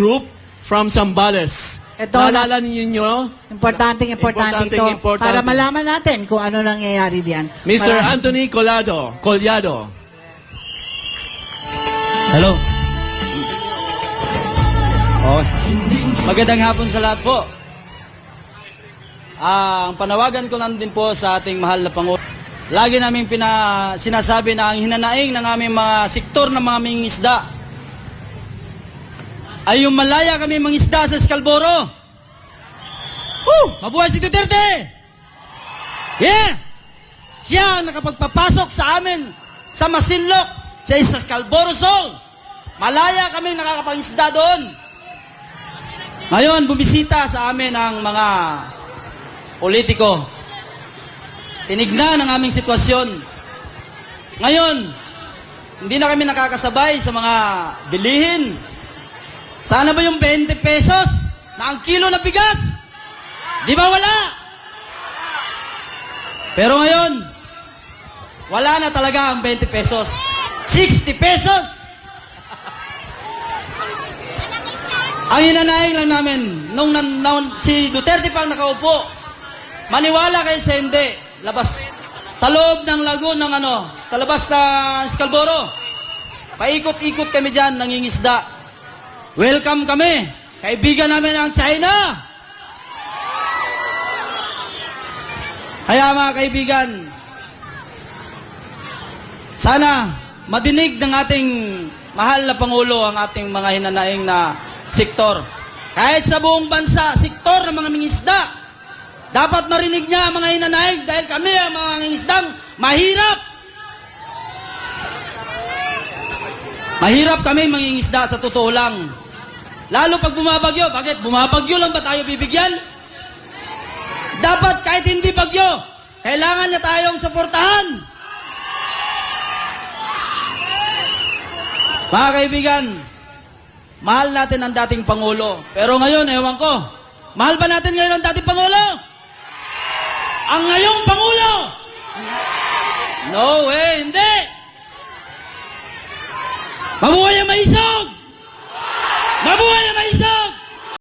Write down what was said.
group from Zambales. Ito, naalala ninyo? Importante ito. Para malaman natin kung ano nangyayari diyan. Mr. Anthony Collado. Hello. Oh, magandang hapon sa lahat po. Ang panawagan ko lang din po sa ating mahal na Pangulo. Lagi namin sinasabi na ang hinanaing ng aming mga sektor ng mga mangingisda ay yung malaya kami mangisda sa Scalboro. Mabuhay si Duterte! Yeah! Siya ang nakapagpapasok sa amin sa Masinloc, sa Scalboro Sol. Malaya kami nakakapangisda doon. Ngayon, bumisita sa amin ang mga politiko. Tinignan ang aming sitwasyon. Ngayon, hindi na kami nakakasabay sa mga bilihin. Sana ba yung 20 pesos na ang kilo na bigas? Di ba wala? Pero ngayon, wala na talaga ang 20 pesos. 60 pesos! Ang hinanaing lang namin, nung si Duterte pang nakaupo, maniwala kayo sa hindi, labas, sa loob ng lagoon ng sa labas ng Scalboro, paikot-ikot kami dyan, nangingisda. Welcome kami, kaibigan namin ang China. Kaya mga kaibigan, sana madinig ng ating mahal na Pangulo ang ating mga hinanaing na sektor. Kahit sa buong bansa, sektor ng mga mangingisda, dapat marinig niya ang mga hinanaing dahil kami ang mga mangingisdang mahirap. Mahirap kami mangingisda sa totoo lang. Lalo pag bumabagyo. Bakit? Bumabagyo lang ba tayo bibigyan? Dapat kahit hindi bagyo, kailangan niya tayong suportahan. Mga kaibigan, mahal natin ang dating Pangulo. Pero ngayon, ewan ko, mahal ba natin ngayon ang dating Pangulo? Ang ngayong Pangulo? No way, hindi! Mabuhay ang maisog! Mabuhay